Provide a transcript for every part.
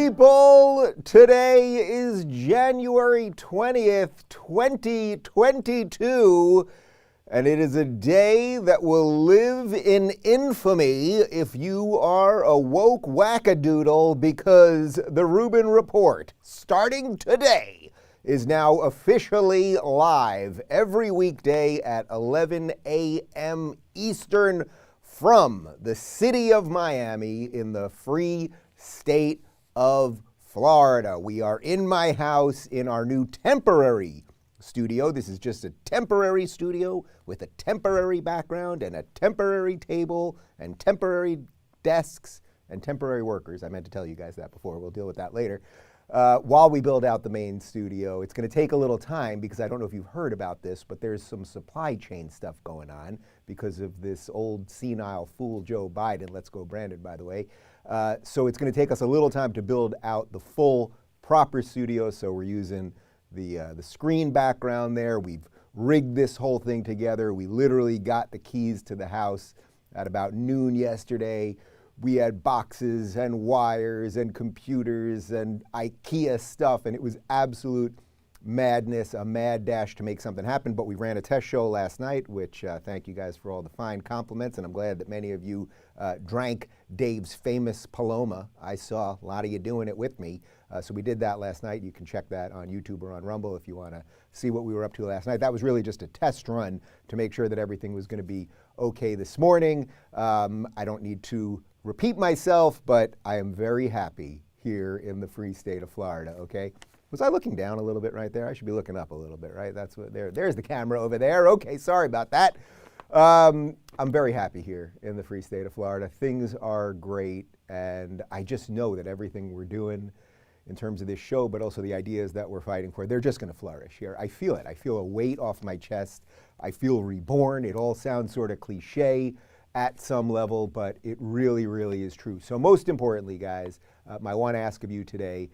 people. Today is January 20th, 2022, and it is a day that will live in infamy if you are a woke wackadoodle, because the Rubin Report, starting today, is now officially live every weekday at 11 a.m. Eastern from the city of Miami in the free state of Florida. We are in my house in our new temporary studio. This is just a temporary studio with a temporary background and a temporary table and temporary desks and temporary workers. I meant to tell you guys that before. We'll deal with that later. While we build out the main studio, it's going to take a little time because I don't know if you've heard about this, but there's some supply chain stuff going on because of this old senile fool Joe Biden. Let's go Brandon, by the way. So it's going to take us a little time to build out the full proper studio. So we're using the screen background there. We've rigged this whole thing together. We literally got the keys to the house at about noon yesterday. We had boxes and wires and computers and IKEA stuff, and it was absolute madness, a mad dash to make something happen. But we ran a test show last night, which thank you guys for all the fine compliments, and I'm glad that many of you drank Dave's famous Paloma. I saw a lot of you doing it with me. So we did that last night. You can check that on YouTube or on Rumble if you want to see what we were up to last night. That was really just a test run to make sure that everything was going to be okay this morning. I don't need to repeat myself, but I am very happy here in the free state of Florida, okay? Was I looking down a little bit right there? I should be looking up a little bit, right? That's what there's the camera over there. Okay, sorry about that. I'm very happy here in the free state of Florida. Things are great, and I just know that everything we're doing in terms of this show, but also the ideas that we're fighting for, they're just gonna flourish here. I feel it. I feel a weight off my chest. I feel reborn. It all sounds sort of cliche at some level, but it really, really is true. So most importantly, guys, my one ask of you today,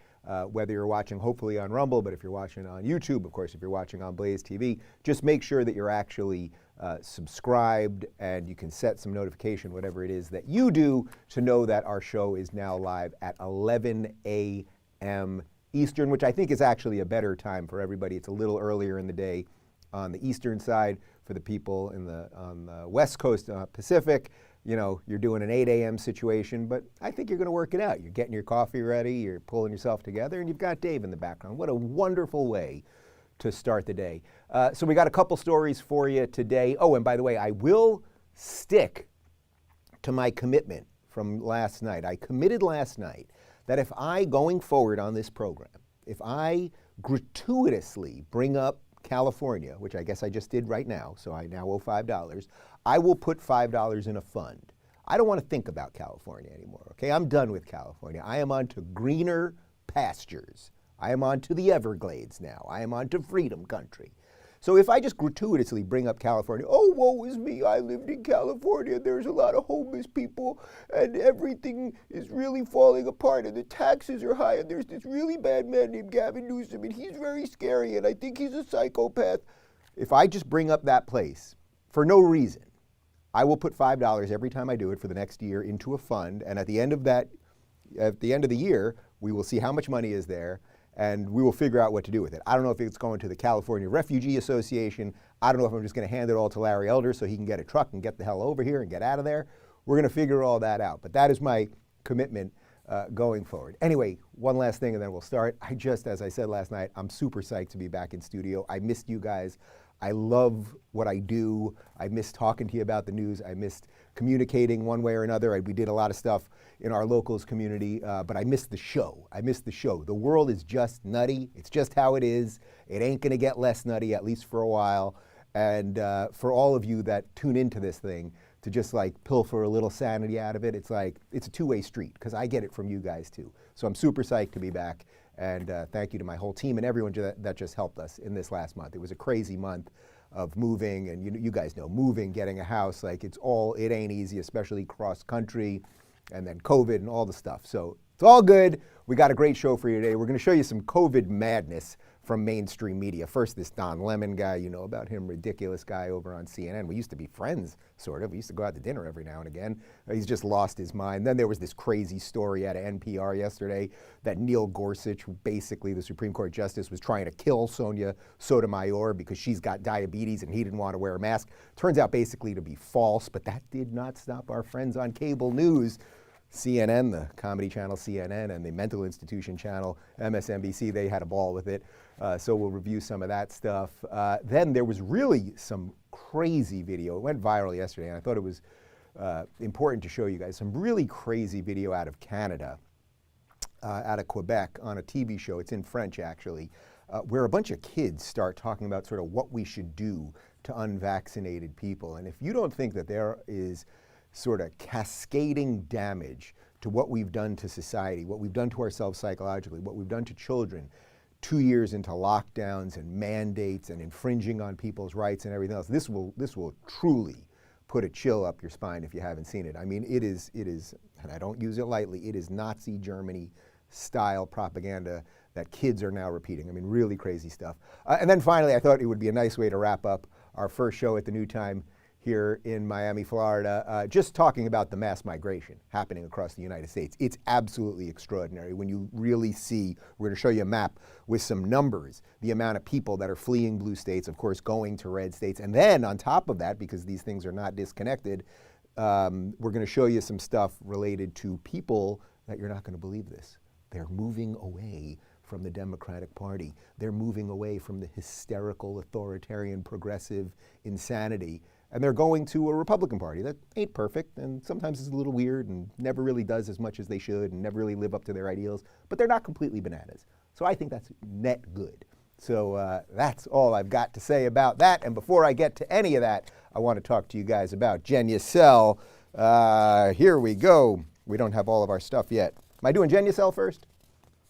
whether you're watching hopefully on Rumble, but if you're watching on YouTube, of course, if you're watching on Blaze TV, just make sure that you're actually subscribed, and you can set some notification, whatever it is that you do, to know that our show is now live at 11 a.m. Eastern, which I think is actually a better time for everybody. It's a little earlier in the day on the Eastern side. For the people on the West Coast Pacific, you know, you're doing an 8 a.m. situation, but I think you're going to work it out. You're getting your coffee ready, you're pulling yourself together, and you've got Dave in the background. What a wonderful way to start the day. So we got a couple stories for you today. Oh, and by the way, I will stick to my commitment from last night. I committed last night that if I, going forward on this program, if I gratuitously bring up California, which I guess I just did right now, so I now owe $5, I will put $5 in a fund. I don't want to think about California anymore, okay? I'm done with California. I am on to greener pastures. I am on to the Everglades now. I am on to freedom country. So if I just gratuitously bring up California, oh, woe is me, I lived in California, there's a lot of homeless people, and everything is really falling apart, and the taxes are high, and there's this really bad man named Gavin Newsom, and he's very scary, and I think he's a psychopath. If I just bring up that place for no reason, I will put $5 every time I do it for the next year into a fund, and at the end of the year, we will see how much money is there, and we will figure out what to do with it. I don't know if it's going to the California Refugee Association. I don't know if I'm just going to hand it all to Larry Elder so he can get a truck and get the hell over here and get out of there. We're going to figure all that out. But that is my commitment going forward. Anyway, one last thing and then we'll start. As I said last night, I'm super psyched to be back in studio. I missed you guys. I love what I do. I miss talking to you about the news. I missed communicating one way or another. We did a lot of stuff in our locals community, but I missed the show. I missed the show. The world is just nutty. It's just how it is. It ain't gonna get less nutty, at least for a while. And for all of you that tune into this thing, to just like pilfer a little sanity out of it, it's like, it's a two-way street, because I get it from you guys too. So I'm super psyched to be back. And thank you to my whole team and everyone that just helped us in this last month. It was a crazy month of moving, and you guys know, moving, getting a house, like it ain't easy, especially cross country, and then COVID and all the stuff. So it's all good. We got a great show for you today. We're gonna show you some COVID madness from mainstream media. First, this Don Lemon guy, you know about him, ridiculous guy over on CNN. We used to be friends, sort of. We used to go out to dinner every now and again. He's just lost his mind. Then there was this crazy story out of NPR yesterday that Neil Gorsuch, basically the Supreme Court Justice, was trying to kill Sonia Sotomayor because she's got diabetes and he didn't want to wear a mask. Turns out basically to be false, but that did not stop our friends on cable news. CNN, the comedy channel CNN, and the mental institution channel MSNBC, they had a ball with it. So we'll review some of that stuff. Then there was really some crazy video. It went viral yesterday, and I thought it was important to show you guys some really crazy video out of Canada, out of Quebec, on a TV show. It's in French, actually, where a bunch of kids start talking about sort of what we should do to unvaccinated people. And if you don't think that there is sort of cascading damage to what we've done to society, what we've done to ourselves psychologically, what we've done to children, 2 years into lockdowns and mandates and infringing on people's rights and everything else, this will truly put a chill up your spine if you haven't seen it. I mean, it is, and I don't use it lightly, it is Nazi Germany style propaganda that kids are now repeating. I mean, really crazy stuff. And then finally, I thought it would be a nice way to wrap up our first show at the new time here in Miami, Florida, just talking about the mass migration happening across the United States. It's absolutely extraordinary when you really see, we're going to show you a map with some numbers, the amount of people that are fleeing blue states, of course, going to red states. And then on top of that, because these things are not disconnected, we're going to show you some stuff related to people that you're not going to believe this. They're moving away from the Democratic Party. They're moving away from the hysterical, authoritarian, progressive insanity. And they're going to a Republican Party that ain't perfect, and sometimes is a little weird and never really does as much as they should and never really live up to their ideals, but they're not completely bananas. So I think that's net good. So that's all I've got to say about that. And before I get to any of that, I want to talk to you guys about Genucel. Here we go. We don't have all of our stuff yet. Am I doing Genucel first?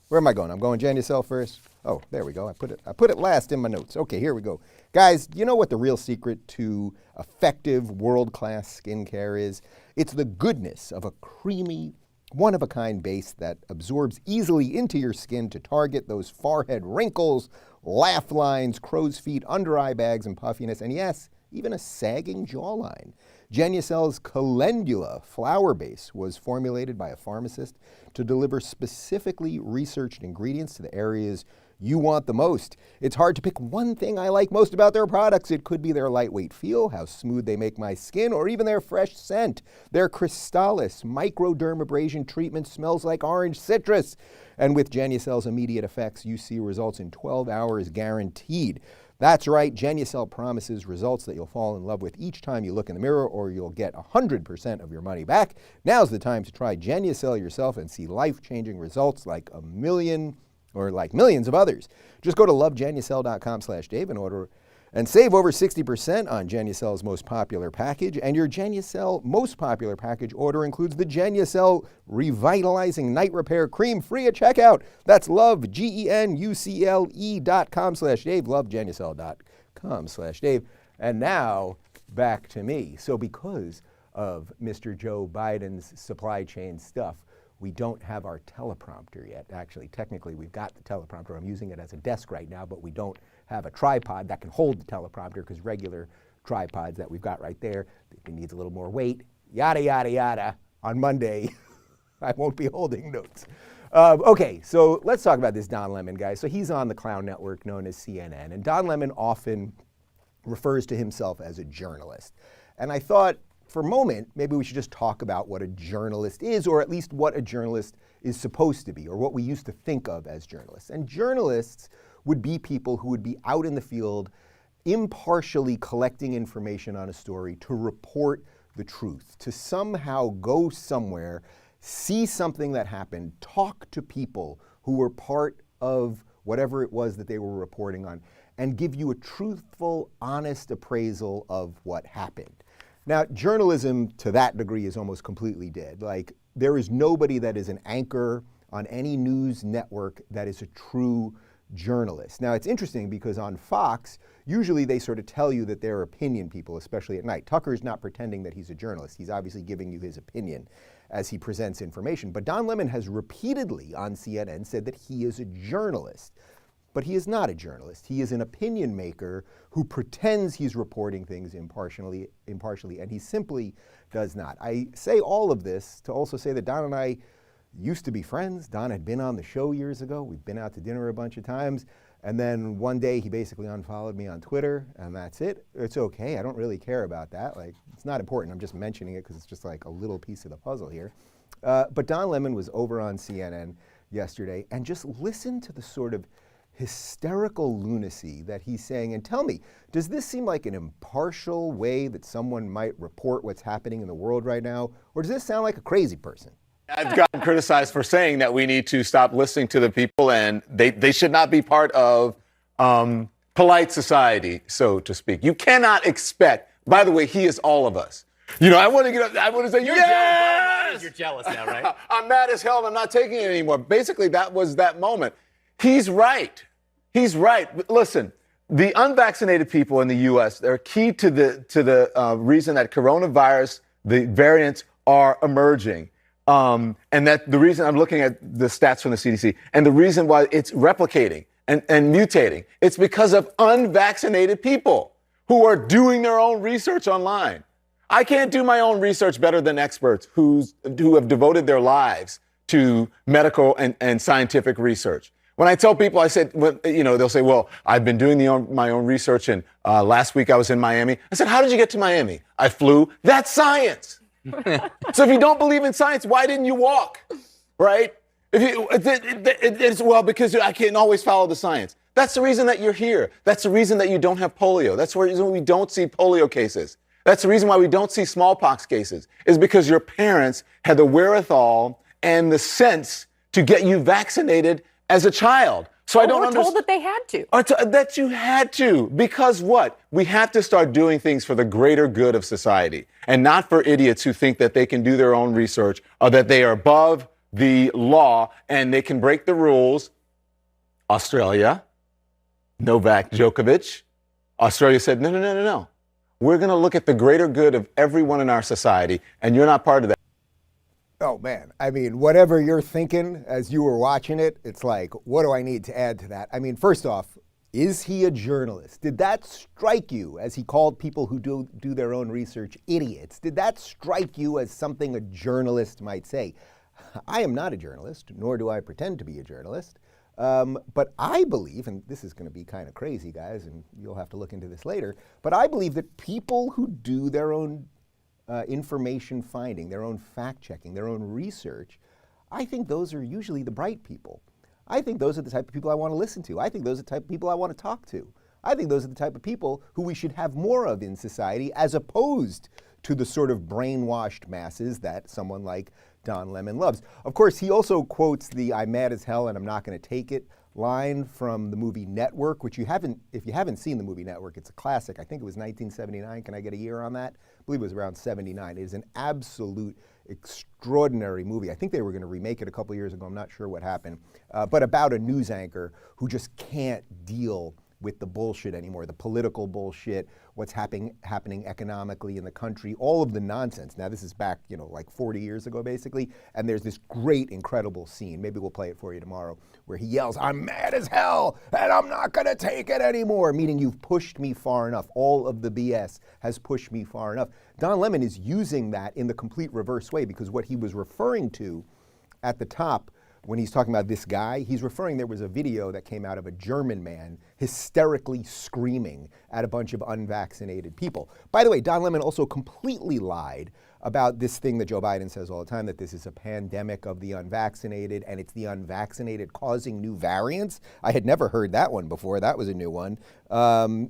Where am I going? I'm going Genucel first. Oh, there we go. I put it last in my notes. Okay, here we go. Guys, you know what the real secret to effective world-class skincare is? It's the goodness of a creamy, one-of-a-kind base that absorbs easily into your skin to target those forehead wrinkles, laugh lines, crow's feet, under-eye bags, and puffiness, and yes, even a sagging jawline. Genucel's calendula flower base was formulated by a pharmacist to deliver specifically researched ingredients to the areas you want the most. It's hard to pick one thing I like most about their products. It could be their lightweight feel, how smooth they make my skin, or even their fresh scent. Their Crystallis microdermabrasion treatment smells like orange citrus. And with Genucel's immediate effects, you see results in 12 hours guaranteed. That's right, Genucel promises results that you'll fall in love with each time you look in the mirror, or you'll get 100% of your money back. Now's the time to try Genucel yourself and see life-changing results like millions of others. Just go to lovegenucel.com/Dave and order and save over 60% on Genucel's most popular package. And your Genucel most popular package order includes the Genucel Revitalizing Night Repair Cream free at checkout. That's lovegenucle.com/Dave, lovegenucel.com/Dave. And now back to me. So because of Mr. Joe Biden's supply chain stuff, we don't have our teleprompter yet. Actually, technically, we've got the teleprompter. I'm using it as a desk right now, but we don't have a tripod that can hold the teleprompter because regular tripods that we've got right there, it needs a little more weight, yada, yada, yada. On Monday, I won't be holding notes. Okay, so let's talk about this Don Lemon guy. So he's on the clown network known as CNN, and Don Lemon often refers to himself as a journalist. And I thought, for a moment, maybe we should just talk about what a journalist is, or at least what a journalist is supposed to be, or what we used to think of as journalists. And journalists would be people who would be out in the field impartially collecting information on a story to report the truth, to somehow go somewhere, see something that happened, talk to people who were part of whatever it was that they were reporting on, and give you a truthful, honest appraisal of what happened. Now, journalism to that degree is almost completely dead. Like, there is nobody that is an anchor on any news network that is a true journalist. Now, it's interesting because on Fox, usually they sort of tell you that they're opinion people, especially at night. Tucker's not pretending that he's a journalist. He's obviously giving you his opinion as he presents information. But Don Lemon has repeatedly on CNN said that he is a journalist. but he is not a journalist. He is an opinion maker who pretends he's reporting things impartially, and he simply does not. I say all of this to also say that Don and I used to be friends. Don had been on the show years ago. We've been out to dinner a bunch of times. And then one day he basically unfollowed me on Twitter, and that's it. It's okay. I don't really care about that. Like, it's not important. I'm just mentioning it because it's just like a little piece of the puzzle here. But Don Lemon was over on CNN yesterday, and just listen to the sort of hysterical lunacy that he's saying. And tell me, does this seem like an impartial way that someone might report what's happening in the world right now? Or does this sound like a crazy person? I've gotten criticized for saying that we need to stop listening to the people, and they should not be part of polite society, so to speak. You cannot expect, by the way, he is all of us. You know, I want to get up, I want to say, yes! You're jealous now, right? I'm mad as hell and I'm not taking it anymore. Basically, that was that moment. He's right. He's right. But listen, the unvaccinated people in the U.S., they're key to the reason that coronavirus, the variants are emerging. And that the reason I'm looking at the stats from the CDC and the reason why it's replicating and mutating, it's because of unvaccinated people who are doing their own research online. I can't do my own research better than experts who have devoted their lives to medical and scientific research. When I tell people, I said, well, you know, they'll say, well, I've been doing my own research, and last week I was in Miami. I said, how did you get to Miami? I flew. That's science. So if you don't believe in science, why didn't you walk, right? It's because I can't always follow the science. That's the reason that you're here. That's the reason that you don't have polio. That's the reason we don't see polio cases. That's the reason why we don't see smallpox cases, is because your parents had the wherewithal and the sense to get you vaccinated as a child. So I don't understand. We're told that they had to. Or that you had to. Because what? We have to start doing things for the greater good of society, and not for idiots who think that they can do their own research or that they are above the law and they can break the rules. Australia, Novak Djokovic. Australia said, no. We're going to look at the greater good of everyone in our society, and you're not part of that. Oh, man. I mean, whatever you're thinking as you were watching it, it's like, what do I need to add to that? I mean, first off, is he a journalist? Did that strike you, as he called people who do their own research idiots? Did that strike you as something a journalist might say? I am not a journalist, nor do I pretend to be a journalist. But I believe, and this is going to be kind of crazy, guys, and you'll have to look into this later, but I believe that people who do their own information finding, their own fact-checking, their own research, I think those are usually the bright people. I think those are the type of people I want to listen to. I think those are the type of people I want to talk to. I think those are the type of people who we should have more of in society, as opposed to the sort of brainwashed masses that someone like Don Lemon loves. Of course, he also quotes the "I'm mad as hell and I'm not going to take it" line from the movie Network, which if you haven't seen the movie Network, it's a classic. I think it was 1979. Can I get a year on that? I believe it was around 79. It is an absolute extraordinary movie. I think they were going to remake it a couple years ago. I'm not sure what happened. But about a news anchor who just can't deal with the bullshit anymore, the political bullshit, what's happening economically in the country, all of the nonsense. Now, this is back, like 40 years ago, basically, and there's this great, incredible scene, maybe we'll play it for you tomorrow, where he yells, "I'm mad as hell, and I'm not gonna take it anymore," meaning you've pushed me far enough. All of the BS has pushed me far enough. Don Lemon is using that in the complete reverse way, because what he was referring to at the top when he's talking about this guy, he's referring, there was a video that came out of a German man hysterically screaming at a bunch of unvaccinated people. By the way, Don Lemon also completely lied about this thing that Joe Biden says all the time, that this is a pandemic of the unvaccinated and it's the unvaccinated causing new variants. I had never heard that one before. That was a new one. Well,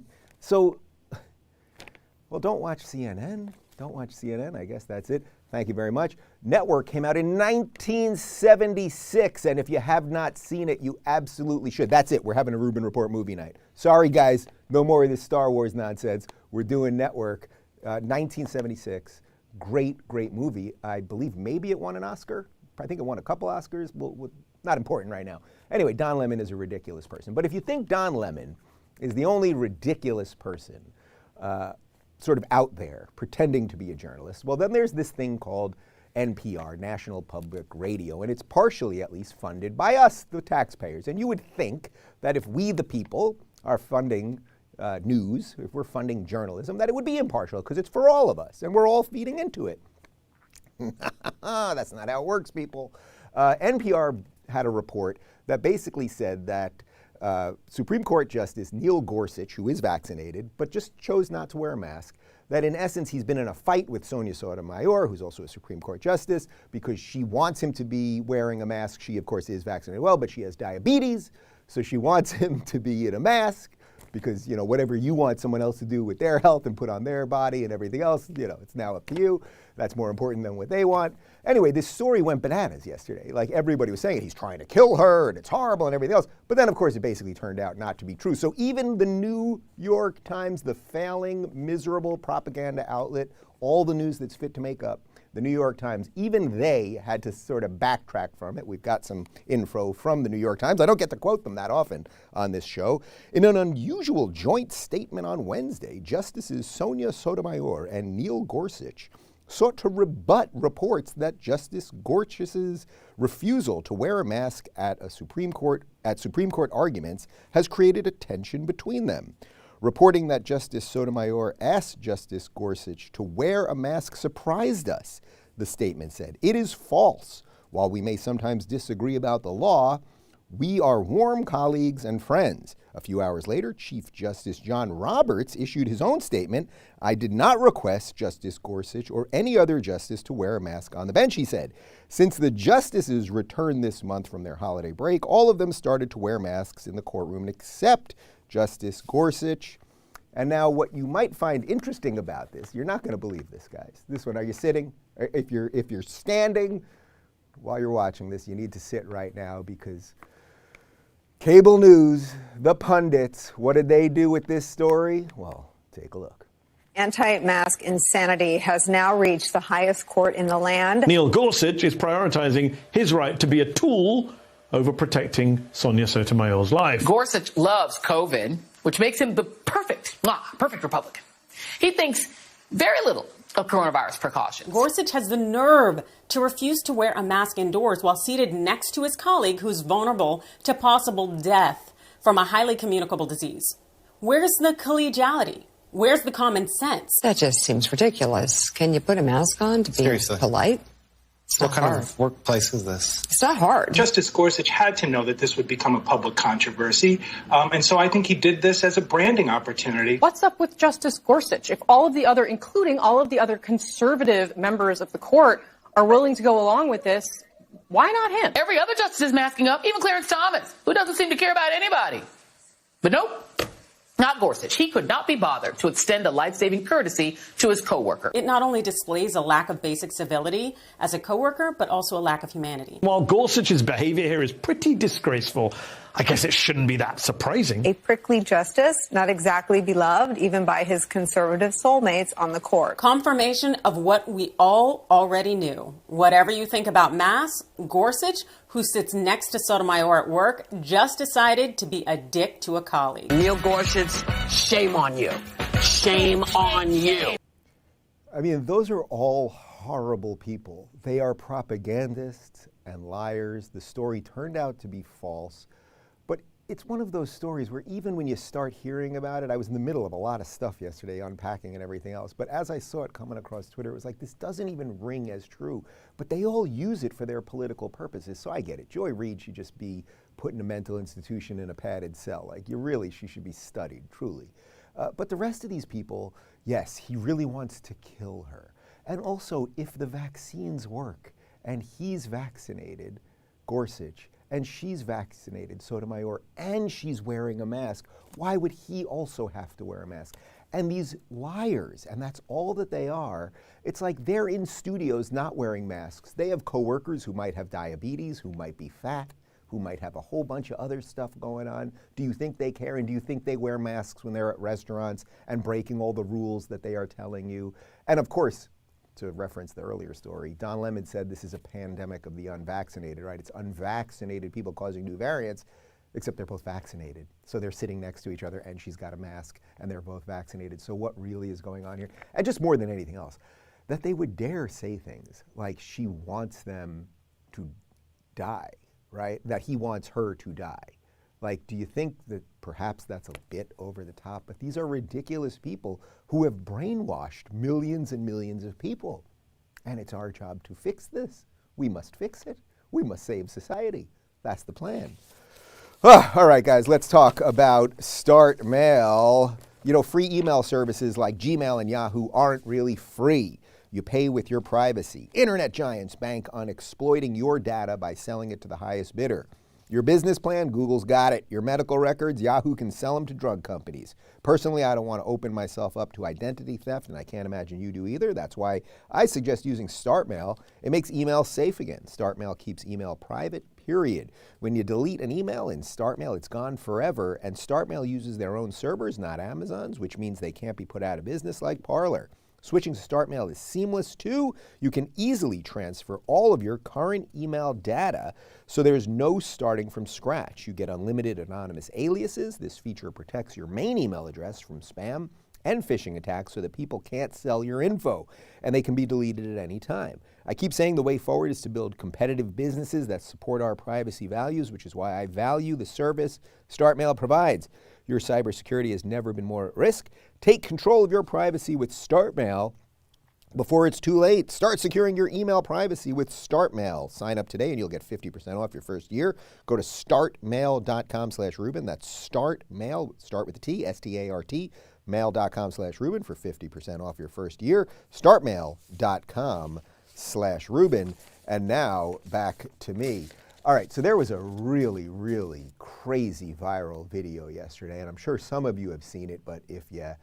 don't watch CNN. Don't watch CNN. I guess that's it. Thank you very much. Network came out in 1976, and if you have not seen it, you absolutely should. That's it. We're having a Rubin Report movie night. Sorry, guys. No more of this Star Wars nonsense. We're doing Network. 1976. Great, great movie. I believe maybe it won an Oscar. I think it won a couple Oscars. Not important right now. Anyway, Don Lemon is a ridiculous person. But if you think Don Lemon is the only ridiculous person sort of out there pretending to be a journalist, well, then there's this thing called NPR, National Public Radio, and it's partially at least funded by us, the taxpayers. And you would think that if we, the people, are funding news, if we're funding journalism, that it would be impartial because it's for all of us and we're all feeding into it. That's not how it works, people. NPR had a report that basically said that Supreme Court Justice Neil Gorsuch, who is vaccinated but just chose not to wear a mask, that in essence he's been in a fight with Sonia Sotomayor, who's also a Supreme Court Justice, because she wants him to be wearing a mask. She, of course, is vaccinated well, but she has diabetes, so she wants him to be in a mask because, you know, whatever you want someone else to do with their health and put on their body and everything else, you know, it's now up to you. That's more important than what they want. Anyway, this story went bananas yesterday. Like, everybody was saying he's trying to kill her and it's horrible and everything else. But then, of course, it basically turned out not to be true. So even the New York Times, the failing, miserable propaganda outlet, all the news that's fit to make up the New York Times, even they had to sort of backtrack from it. We've got some info from the New York Times. I don't get to quote them that often on this show. In an unusual joint statement on Wednesday, Justices Sonia Sotomayor and Neil Gorsuch sought to rebut reports that Justice Gorsuch's refusal to wear a mask at Supreme Court arguments has created a tension between them. Reporting that Justice Sotomayor asked Justice Gorsuch to wear a mask surprised us, the statement said. It is false. While we may sometimes disagree about the law, we are warm colleagues and friends. A few hours later, Chief Justice John Roberts issued his own statement. I did not request Justice Gorsuch or any other justice to wear a mask on the bench, he said. Since the justices returned this month from their holiday break, all of them started to wear masks in the courtroom except Justice Gorsuch. And now what you might find interesting about this, you're not going to believe this, guys. This one, are you sitting? If you're standing while you're watching this, you need to sit right now because cable news, the pundits, what did they do with this story? Well, take a look. Anti-mask insanity has now reached the highest court in the land. Neil Gorsuch is prioritizing his right to be a tool over protecting Sonia Sotomayor's life. Gorsuch loves COVID, which makes him the perfect Republican. He thinks very little of coronavirus precautions. Gorsuch has the nerve to refuse to wear a mask indoors while seated next to his colleague who's vulnerable to possible death from a highly communicable disease. Where's the collegiality? Where's the common sense? That just seems ridiculous. Can you put a mask on to be polite? What kind of workplace is this? It's not hard. Justice Gorsuch had to know that this would become a public controversy, and so I think he did this as a branding opportunity. What's up with Justice Gorsuch? If all of the other, including all of the other conservative members of the court, are willing to go along with this, why not him? Every other justice is masking up, even Clarence Thomas, who doesn't seem to care about anybody. But nope. Not Gorsuch. He could not be bothered to extend a life-saving courtesy to his coworker. It not only displays a lack of basic civility as a coworker, but also a lack of humanity. While Gorsuch's behavior here is pretty disgraceful, I guess it shouldn't be that surprising. A prickly justice, not exactly beloved even by his conservative soulmates on the court. Confirmation of what we all already knew. Whatever you think about masks, Gorsuch, who sits next to Sotomayor at work, just decided to be a dick to a colleague. Neil Gorsuch, shame on you. Shame on you. I mean, those are all horrible people. They are propagandists and liars. The story turned out to be false. But it's one of those stories where even when you start hearing about it, I was in the middle of a lot of stuff yesterday, unpacking and everything else. But as I saw it coming across Twitter, it was like, this doesn't even ring as true. But they all use it for their political purposes. So I get it. Joy Reid should just be put in a mental institution in a padded cell. Like, she should be studied, truly. But the rest of these people, yes, he really wants to kill her. And also, if the vaccines work and he's vaccinated, Gorsuch, and she's vaccinated, Sotomayor, and she's wearing a mask, why would he also have to wear a mask? And these liars, and that's all that they are, it's like they're in studios not wearing masks. They have coworkers who might have diabetes, who might be fat, who might have a whole bunch of other stuff going on. Do you think they care? And do you think they wear masks when they're at restaurants and breaking all the rules that they are telling you? And of course, to reference the earlier story, Don Lemon said this is a pandemic of the unvaccinated, right? It's unvaccinated people causing new variants, except they're both vaccinated. So they're sitting next to each other and she's got a mask and they're both vaccinated. So what really is going on here? And just more than anything else, that they would dare say things like she wants them to die, right? That he wants her to die. Like, do you think that perhaps that's a bit over the top? But these are ridiculous people who have brainwashed millions and millions of people. And it's our job to fix this. We must fix it. We must save society. That's the plan. All right, guys, let's talk about Start Mail. You know, free email services like Gmail and Yahoo aren't really free. You pay with your privacy. Internet giants bank on exploiting your data by selling it to the highest bidder. Your business plan, Google's got it. Your medical records, Yahoo can sell them to drug companies. Personally, I don't want to open myself up to identity theft, and I can't imagine you do either. That's why I suggest using StartMail. It makes email safe again. StartMail keeps email private, period. When you delete an email in StartMail, it's gone forever, and StartMail uses their own servers, not Amazon's, which means they can't be put out of business like Parler. Switching to StartMail is seamless too. You can easily transfer all of your current email data, so there's no starting from scratch. You get unlimited anonymous aliases. This feature protects your main email address from spam and phishing attacks so that people can't sell your info, and they can be deleted at any time. I keep saying the way forward is to build competitive businesses that support our privacy values, which is why I value the service StartMail provides. Your cybersecurity has never been more at risk. Take control of your privacy with StartMail before it's too late. Start securing your email privacy with StartMail. Sign up today and you'll get 50% off your first year. Go to startmail.com/Rubin. That's StartMail, start with a T, S-T-A-R-T, mail.com/Rubin for 50% off your first year. Startmail.com/Rubin. And now back to me. All right, so there was a really, really crazy viral video yesterday, and I'm sure some of you have seen it, but if you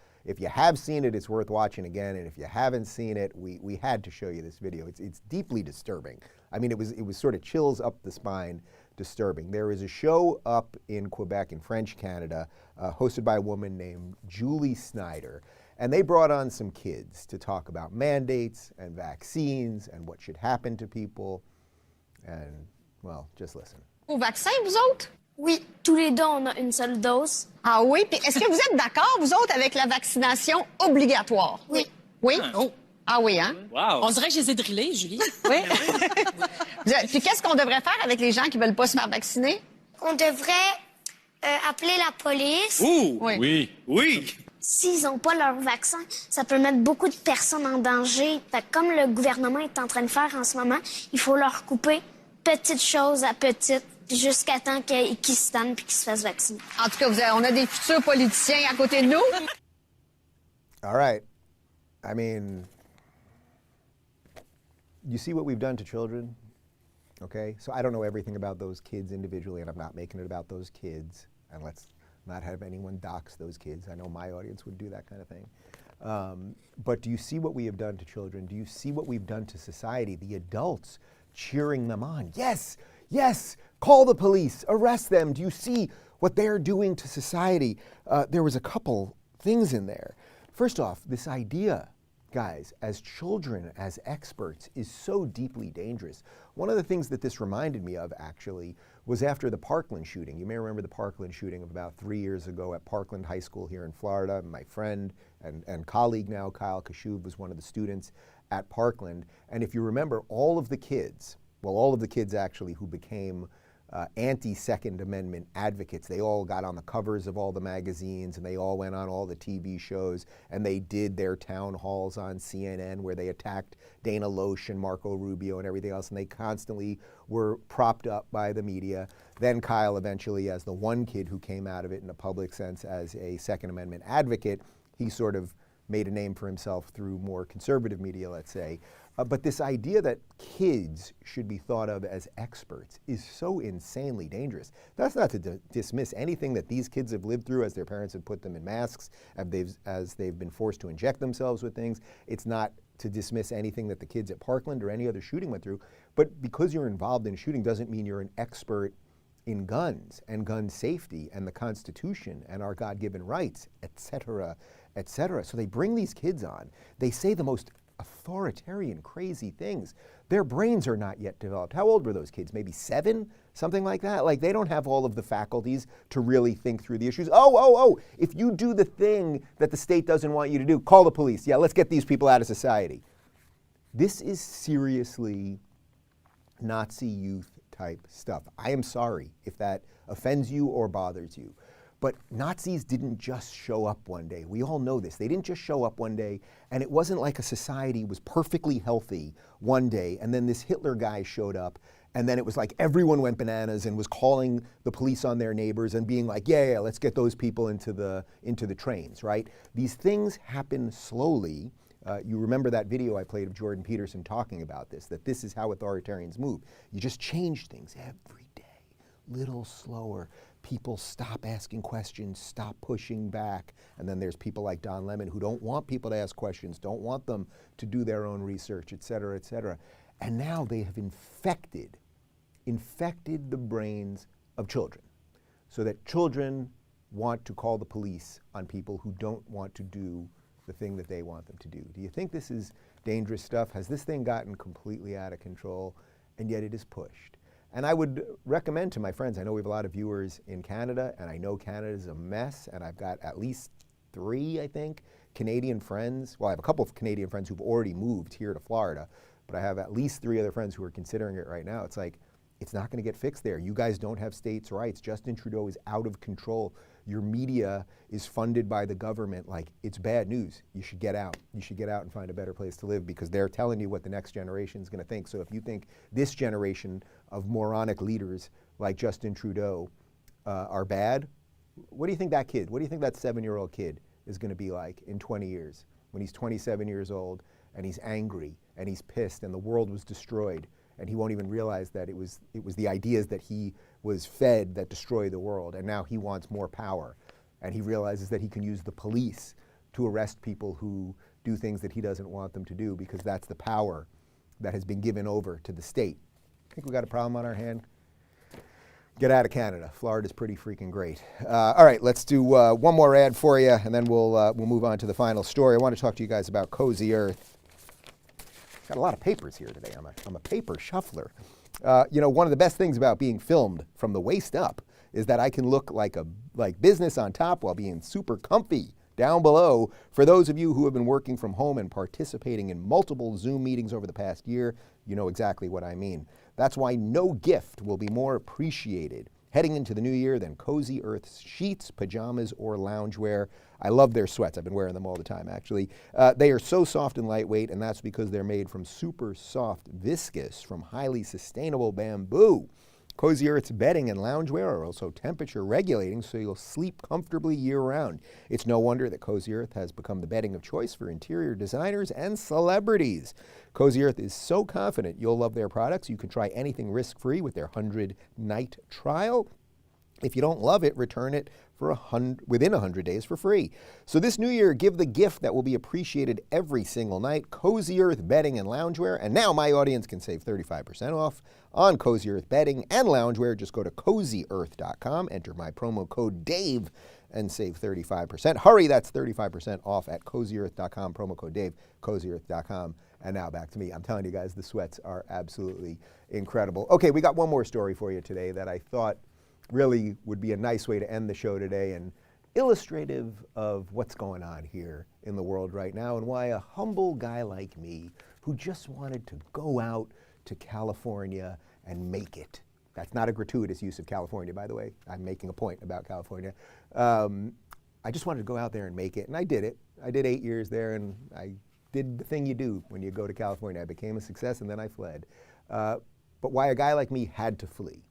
have seen it, it's worth watching again, and if you haven't seen it, we had to show you this video. It's deeply disturbing. I mean, it was sort of chills up the spine disturbing. There is a show up in Quebec in French Canada hosted by a woman named Julie Snyder, and they brought on some kids to talk about mandates and vaccines and what should happen to people, and well, just listen. Au vaccin, vous autres? Oui, tous les deux, on a une seule dose. Ah oui? Puis est-ce que vous êtes d'accord, vous autres, avec la vaccination obligatoire? Oui. Oui? Ah oui, hein? Wow. On dirait que je les ai drillés, Julie. Oui. Puis qu'est-ce qu'on devrait faire avec les gens qui ne veulent pas se faire vacciner? On devrait appeler la police. Ouh! Oui. Oui! S'ils n'ont pas leur vaccin, ça peut mettre beaucoup de personnes en danger. Fait que comme le gouvernement est en train de faire en ce moment, il faut leur couper petite chose à petite, jusqu'à temps qu'ils se tannent puis qu'ils se fassent vacciner. En tout cas, on a des futurs politiciens à côté de nous. All right. I mean, you see what we've done to children? Okay? So I don't know everything about those kids individually, and I'm not making it about those kids. And let's not have anyone dox those kids. I know my audience would do that kind of thing. But do you see what we have done to children? Do you see what we've done to society? The adults cheering them on. Yes, yes, call the police, arrest them. Do you see what they're doing to society? There was a couple things in there. First off, this idea, guys, as children, as experts, is so deeply dangerous. One of the things that this reminded me of, actually, was after the Parkland shooting. You may remember the Parkland shooting of about 3 years ago at Parkland High School here in Florida. My friend and colleague now, Kyle Kashuv, was one of the students at Parkland. And if you remember, all of the kids actually who became anti-Second Amendment advocates, they all got on the covers of all the magazines and they all went on all the TV shows and they did their town halls on CNN where they attacked Dana Loesch and Marco Rubio and everything else, and they constantly were propped up by the media. Then Kyle eventually, as the one kid who came out of it in a public sense as a Second Amendment advocate, he sort of made a name for himself through more conservative media, let's say. But this idea that kids should be thought of as experts is so insanely dangerous. That's not to dismiss anything that these kids have lived through as their parents have put them in masks, as they've been forced to inject themselves with things. It's not to dismiss anything that the kids at Parkland or any other shooting went through. But because you're involved in shooting doesn't mean you're an expert in guns and gun safety and the Constitution and our God-given rights, et cetera, et cetera. So they bring these kids on. They say the most authoritarian, crazy things. Their brains are not yet developed. How old were those kids? Maybe 7? Something like that? Like, they don't have all of the faculties to really think through the issues. Oh, if you do the thing that the state doesn't want you to do, call the police. Yeah, let's get these people out of society. This is seriously Nazi youth type stuff. I am sorry if that offends you or bothers you. But Nazis didn't just show up one day. We all know this. They didn't just show up one day, and it wasn't like a society was perfectly healthy one day, and then this Hitler guy showed up, and then it was like everyone went bananas and was calling the police on their neighbors and being like, yeah, let's get those people into the trains, right? These things happen slowly. You remember that video I played of Jordan Peterson talking about this, that this is how authoritarians move. You just change things every day, little slower. People stop asking questions, stop pushing back. And then there's people like Don Lemon who don't want people to ask questions, don't want them to do their own research, et cetera, et cetera. And now they have infected the brains of children so that children want to call the police on people who don't want to do the thing that they want them to do. Do you think this is dangerous stuff? Has this thing gotten completely out of control? And yet it is pushed. And I would recommend to my friends, I know we have a lot of viewers in Canada, and I know Canada is a mess, and I've got at least 3, I think, Canadian friends. Well, I have a couple of Canadian friends who've already moved here to Florida, but I have at least 3 other friends who are considering it right now. It's like, it's not going to get fixed there. You guys don't have states' rights. Justin Trudeau is out of control. Your media is funded by the government. Like, it's bad news. You should get out. You should get out and find a better place to live because they're telling you what the next generation is going to think. So if you think this generation of moronic leaders like Justin Trudeau are bad, what do you think that kid, what do you think that 7-year-old kid is going to be like in 20 years when he's 27 years old and he's angry and he's pissed and the world was destroyed? And he won't even realize that it was the ideas that he was fed that destroyed the world. And now he wants more power. And he realizes that he can use the police to arrest people who do things that he doesn't want them to do because that's the power that has been given over to the state. I think we got a problem on our hand. Get out of Canada. Florida's pretty freaking great. All right, let's do one more ad for you, and then we'll move on to the final story. I want to talk to you guys about Cozy Earth. Got a lot of papers here today. I'm a paper shuffler. You know, one of the best things about being filmed from the waist up is that I can look like business on top while being super comfy down below. For those of you who have been working from home and participating in multiple Zoom meetings over the past year, you know exactly what I mean. That's why no gift will be more appreciated heading into the new year than Cozy Earth's sheets, pajamas, or loungewear. I love their sweats. I've been wearing them all the time, actually. They are so soft and lightweight, and that's because they're made from super soft viscose from highly sustainable bamboo. Cozy Earth's bedding and loungewear are also temperature regulating, so you'll sleep comfortably year-round. It's no wonder that Cozy Earth has become the bedding of choice for interior designers and celebrities. Cozy Earth is so confident you'll love their products, you can try anything risk-free with their 100-night trial. If you don't love it, return it for within 100 days for free. So this new year, give the gift that will be appreciated every single night, Cozy Earth bedding and loungewear. And now my audience can save 35% off on Cozy Earth bedding and loungewear. Just go to CozyEarth.com, enter my promo code DAVE, and save 35%. Hurry, that's 35% off at CozyEarth.com, promo code DAVE, CozyEarth.com. And now back to me. I'm telling you guys, the sweats are absolutely incredible. Okay, we got one more story for you today that I thought really would be a nice way to end the show today and illustrative of what's going on here in the world right now and why a humble guy like me who just wanted to go out to California and make it. That's not a gratuitous use of California, by the way. I'm making a point about California. I just wanted to go out there and make it, and I did it. I did 8 years there, and I did the thing you do when you go to California. I became a success, and then I fled. But why a guy like me had to flee.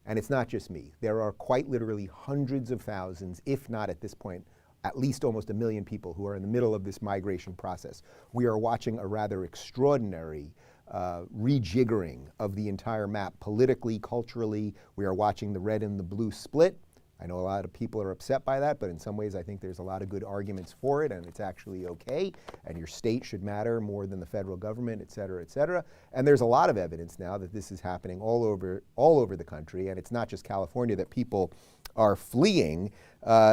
And it's not just me. There are quite literally hundreds of thousands, if not at this point, at least almost 1 million people who are in the middle of this migration process. We are watching a rather extraordinary rejiggering of the entire map politically, culturally. We are watching the red and the blue split. I know a lot of people are upset by that, but in some ways I think there's a lot of good arguments for it, and it's actually okay, and your state should matter more than the federal government, et cetera, et cetera. And there's a lot of evidence now that this is happening all over the country, and it's not just California that people are fleeing.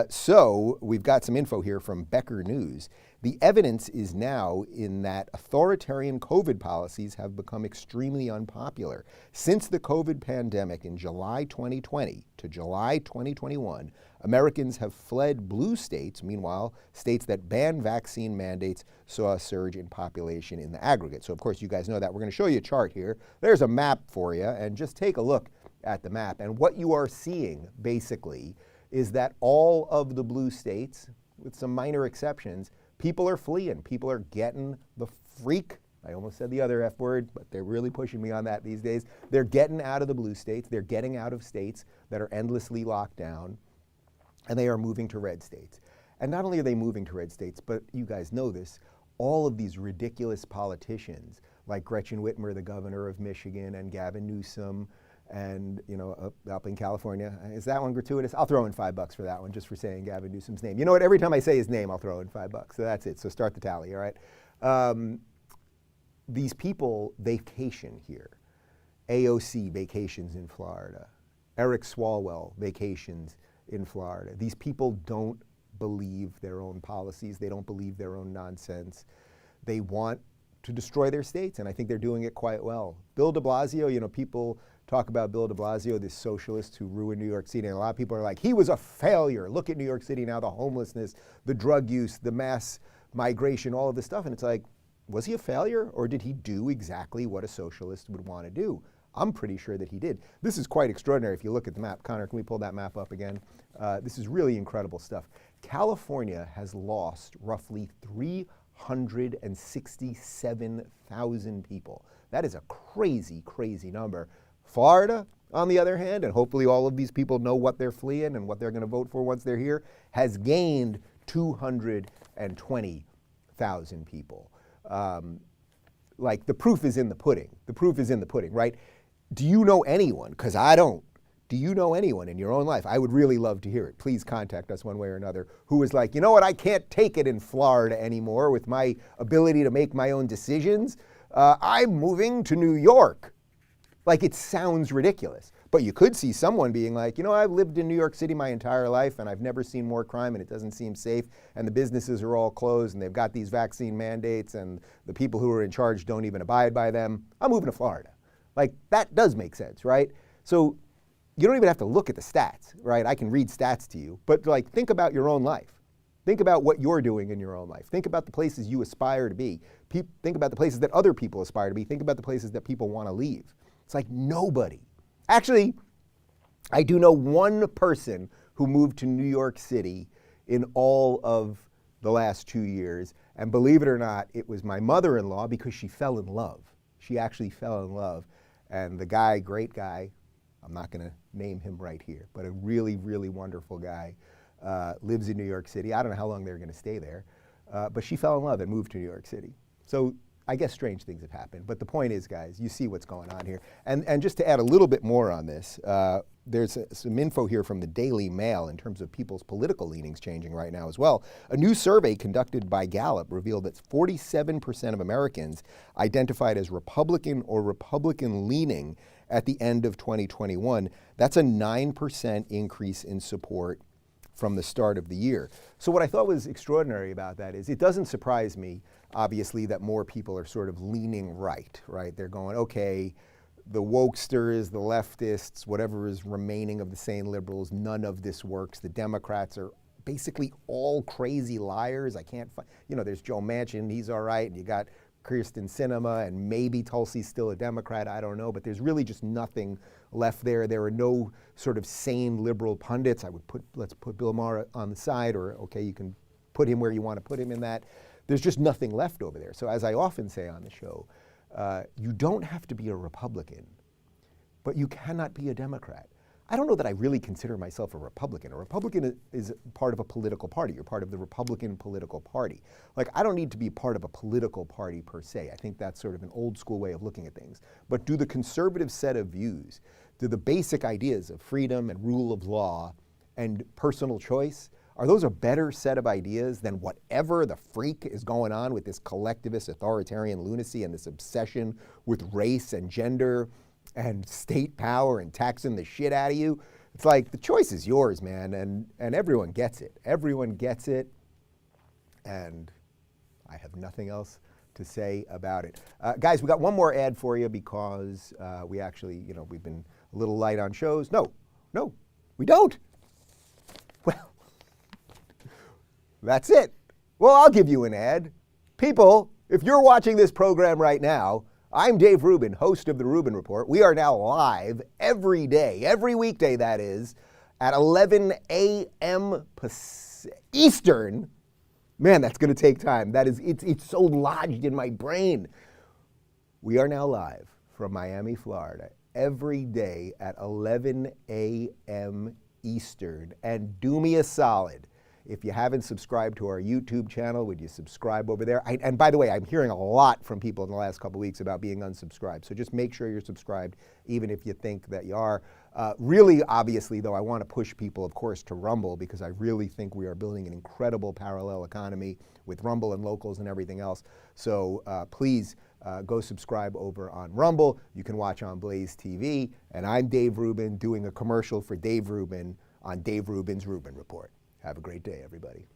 So we've got some info here from Becker News. The evidence is now in that authoritarian COVID policies have become extremely unpopular. Since the COVID pandemic in July 2020 to July 2021, Americans have fled blue states. Meanwhile, states that ban vaccine mandates saw a surge in population in the aggregate. So of course, you guys know that. We're going to show you a chart here. There's a map for you, and just take a look at the map. And what you are seeing, basically, is that all of the blue states, with some minor exceptions, people are fleeing. People are getting the freak. I almost said the other F word, but they're really pushing me on that these days. They're getting out of the blue states. They're getting out of states that are endlessly locked down, and they are moving to red states. And not only are they moving to red states, but you guys know this, all of these ridiculous politicians like Gretchen Whitmer, the governor of Michigan, and Gavin Newsom, and up in California. Is that one gratuitous? I'll throw in $5 for that one, just for saying Gavin Newsom's name. You know what? Every time I say his name, I'll throw in $5. So that's it. So start the tally, all right? These people vacation here. AOC vacations in Florida. Eric Swalwell vacations in Florida. These people don't believe their own policies. They don't believe their own nonsense. They want to destroy their states, and I think they're doing it quite well. Bill de Blasio, people talk about Bill de Blasio, this socialist who ruined New York City, and a lot of people are like, he was a failure. Look at New York City now, the homelessness, the drug use, the mass migration, all of this stuff. And it's like, was he a failure, or did he do exactly what a socialist would want to do? I'm pretty sure that he did. This is quite extraordinary if you look at the map. Connor, can we pull that map up again? This is really incredible stuff. California has lost roughly 367,000 people. That is a crazy, crazy number. Florida, on the other hand, and hopefully all of these people know what they're fleeing and what they're going to vote for once they're here, has gained 220,000 people. Like, the proof is in the pudding. The proof is in the pudding, right? Do you know anyone, because I don't, do you know anyone in your own life? I would really love to hear it. Please contact us one way or another, who is like, you know what, I can't take it in Florida anymore with my ability to make my own decisions. I'm moving to New York. Like, it sounds ridiculous. But you could see someone being like, I've lived in New York City my entire life, and I've never seen more crime, and it doesn't seem safe, and the businesses are all closed, and they've got these vaccine mandates, and the people who are in charge don't even abide by them. I'm moving to Florida. Like, that does make sense, right? So you don't even have to look at the stats, right? I can read stats to you, but like, think about your own life. Think about what you're doing in your own life. Think about the places you aspire to be. Think about the places that other people aspire to be. Think about the places that people want to leave. It's like nobody. Actually, I do know one person who moved to New York City in all of the last 2 years. And believe it or not, it was my mother-in-law, because she fell in love. She actually fell in love. And the guy, great guy, I'm not going to name him right here, but a really, really wonderful guy, lives in New York City. I don't know how long they're going to stay there, but she fell in love and moved to New York City. So I guess strange things have happened. But the point is, guys, you see what's going on here. And just to add a little bit more on this, there's some info here from the Daily Mail in terms of people's political leanings changing right now as well. A new survey conducted by Gallup revealed that 47% of Americans identified as Republican or Republican-leaning at the end of 2021. That's a 9% increase in support from the start of the year. So what I thought was extraordinary about that is, it doesn't surprise me, obviously, that more people are sort of leaning right? They're going, okay, the wokesters, the leftists, whatever is remaining of the sane liberals, none of this works. The Democrats are basically all crazy liars. I can't find, there's Joe Manchin, he's all right, and you got Kirsten Sinema, and maybe Tulsi's still a Democrat, I don't know, but there's really just nothing left there. There are no sort of sane liberal pundits. Let's put Bill Maher on the side, or okay, you can put him where you want to put him in that. There's just nothing left over there. So as I often say on the show, you don't have to be a Republican, but you cannot be a Democrat. I don't know that I really consider myself a Republican. A Republican is part of a political party. You're part of the Republican political party. Like, I don't need to be part of a political party per se. I think that's sort of an old school way of looking at things. But do the conservative set of views, do the basic ideas of freedom and rule of law and personal choice, are those a better set of ideas than whatever the freak is going on with this collectivist authoritarian lunacy and this obsession with race and gender and state power and taxing the shit out of you? It's like, the choice is yours, man, and everyone gets it. Everyone gets it, and I have nothing else to say about it. Guys, we got one more ad for you because we actually, we've been a little light on shows. No, we don't. Well, that's it. Well, I'll give you an ad. People, if you're watching this program right now, I'm Dave Rubin, host of the Rubin Report. We are now live every day, every weekday that is, at 11 a.m. Eastern. Man, that's going to take time. It's so lodged in my brain. We are now live from Miami, Florida, every day at 11 a.m. Eastern. And do me a solid. If you haven't subscribed to our YouTube channel, would you subscribe over there? And by the way, I'm hearing a lot from people in the last couple of weeks about being unsubscribed. So just make sure you're subscribed, even if you think that you are. Really, obviously, though, I want to push people, of course, to Rumble, because I really think we are building an incredible parallel economy with Rumble and locals and everything else. So please go subscribe over on Rumble. You can watch on Blaze TV. And I'm Dave Rubin doing a commercial for Dave Rubin on Dave Rubin's Rubin Report. Have a great day, everybody.